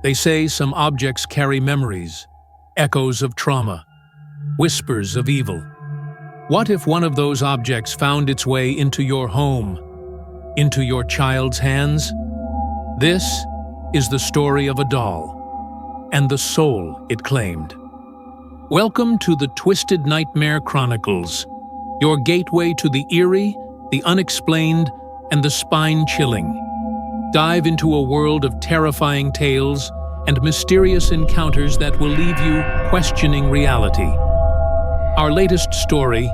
They say some objects carry memories, echoes of trauma, whispers of evil. What if one of those objects found its way into your home, into your child's hands? This is the story of a doll and the soul it claimed. Welcome to the Twisted Nightmare Chronicles, your gateway to the eerie, the unexplained, and the spine-chilling. Dive into a world of terrifying tales and mysterious encounters that will leave you questioning reality. Our latest story,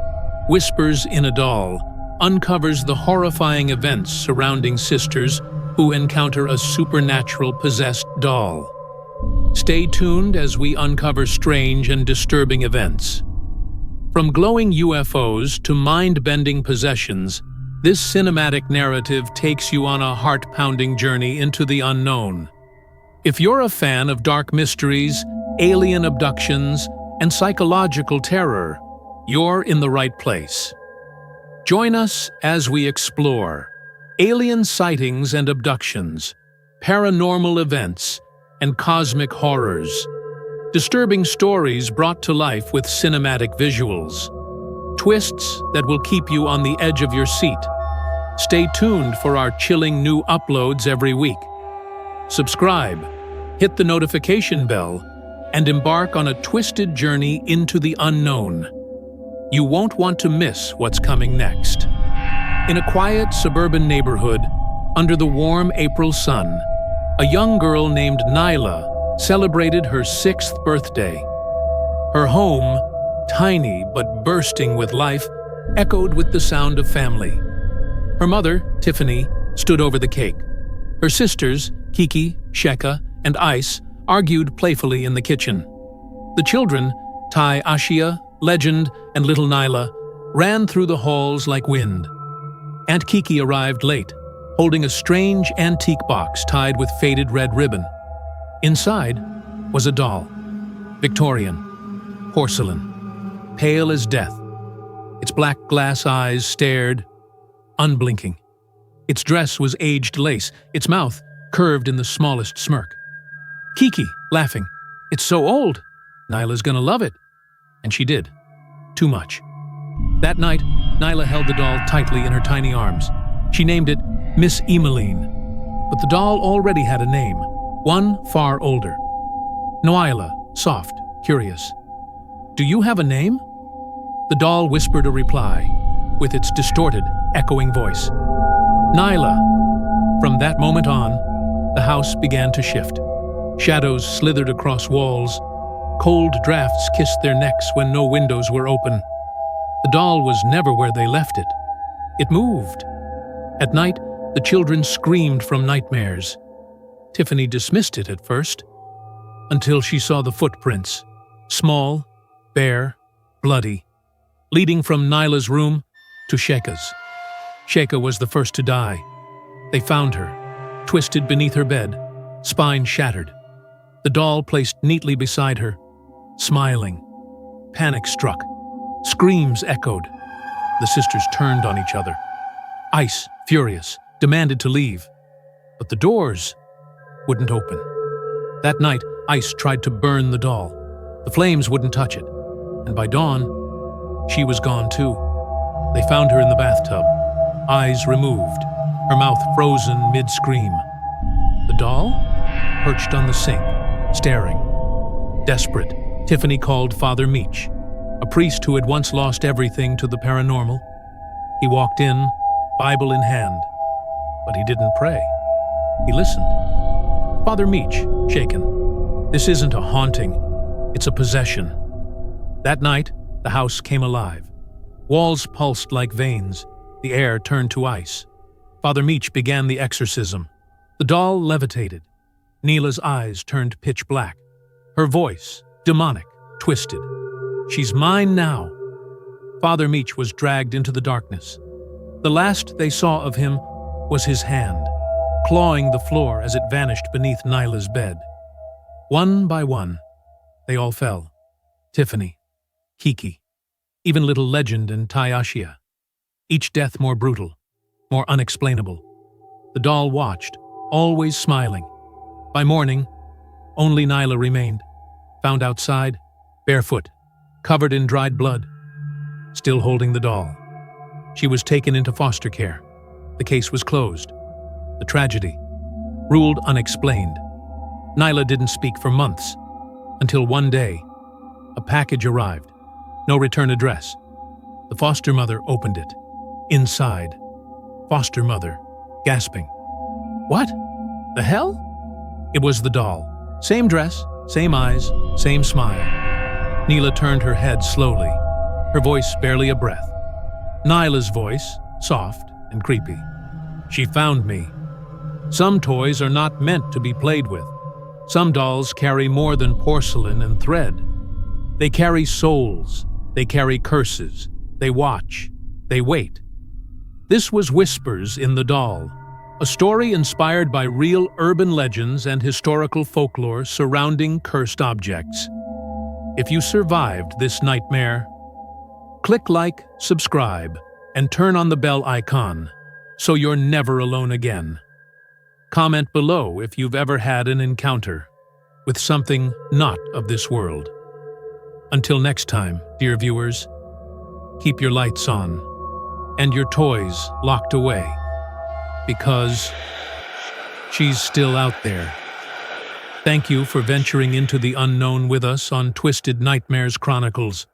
Whispers in a Doll, uncovers the horrifying events surrounding sisters who encounter a supernatural possessed doll. Stay tuned as we uncover strange and disturbing events. From glowing UFOs to mind-bending possessions, this cinematic narrative takes you on a heart-pounding journey into the unknown. If you're a fan of dark mysteries, alien abductions, and psychological terror, you're in the right place. Join us as we explore alien sightings and abductions, paranormal events, and cosmic horrors. Disturbing stories brought to life with cinematic visuals. Twists that will keep you on the edge of your seat. Stay tuned for our chilling new uploads every week. Subscribe, hit the notification bell, and embark on a twisted journey into the unknown. You won't want to miss what's coming next. In a quiet suburban neighborhood, under the warm April sun, a young girl named Nyla celebrated her 6th birthday. Her home, tiny but bursting with life, echoed with the sound of family. Her mother, Tiffany, stood over the cake. Her sisters, Kiki, Sheka, and Ice, argued playfully in the kitchen. The children, Tai Ashia, Legend, and little Nyla, ran through the halls like wind. Aunt Kiki arrived late, holding a strange antique box tied with faded red ribbon. Inside was a doll, Victorian, porcelain, pale as death. Its black glass eyes stared, unblinking. Its dress was aged lace, its mouth curved in the smallest smirk. Kiki, laughing, "It's so old. Nyla's gonna love it." And she did. Too much. That night, Nyla held the doll tightly in her tiny arms. She named it Miss Emmeline. But the doll already had a name, one far older. Nyla, soft, curious. "Do you have a name?" The doll whispered a reply, with its distorted, echoing voice. "Nyla." From that moment on, the house began to shift. Shadows slithered across walls. Cold drafts kissed their necks when no windows were open. The doll was never where they left it. It moved. At night, the children screamed from nightmares. Tiffany dismissed it at first, until she saw the footprints, small, bare, bloody, leading from Nyla's room to Sheka's. Sheka was the first to die. They found her, twisted beneath her bed, spine shattered. The doll placed neatly beside her, smiling. Panic struck. Screams echoed. The sisters turned on each other. Ice, furious, demanded to leave, but the doors wouldn't open. That night, Ice tried to burn the doll. The flames wouldn't touch it, and by dawn, she was gone too. They found her in the bathtub, eyes removed, her mouth frozen mid-scream. The doll perched on the sink, staring. Desperate, Tiffany called Father Meach, a priest who had once lost everything to the paranormal. He walked in, Bible in hand, but he didn't pray. He listened. Father Meach, shaken. "This isn't a haunting, it's a possession." That night, the house came alive. Walls pulsed like veins, the air turned to ice. Father Meach began the exorcism. The doll levitated. Nyla's eyes turned pitch black. Her voice, demonic, twisted. "She's mine now." Father Meach was dragged into the darkness. The last they saw of him was his hand, clawing the floor as it vanished beneath Nyla's bed. One by one, they all fell. Tiffany, Kiki, even little Legend and Tai Ashia. Each death more brutal, more unexplainable. The doll watched, always smiling. By morning, Only Nyla remained, found outside, barefoot, covered in dried blood, still holding the doll. She was taken into foster care. The case was closed. The tragedy ruled unexplained. Nyla didn't speak for months, until one day, a package arrived. No return address. The foster mother opened it. Inside, foster mother, gasping. What? The hell? It was the doll. Same dress, same eyes, same smile. Neela turned her head slowly, her voice barely a breath. Nyla's voice, soft and creepy. She found me. Some toys are not meant to be played with. Some dolls carry more than porcelain and thread. They carry souls. They carry curses. They watch. They wait. This was Whispers in the Doll, a story inspired by real urban legends and historical folklore surrounding cursed objects. If you survived this nightmare, click like, subscribe, and turn on the bell icon so you're never alone again. Comment below if you've ever had an encounter with something not of this world. Until next time, dear viewers, keep your lights on and your toys locked away, because she's still out there. Thank you for venturing into the unknown with us on Twisted Nightmares Chronicles.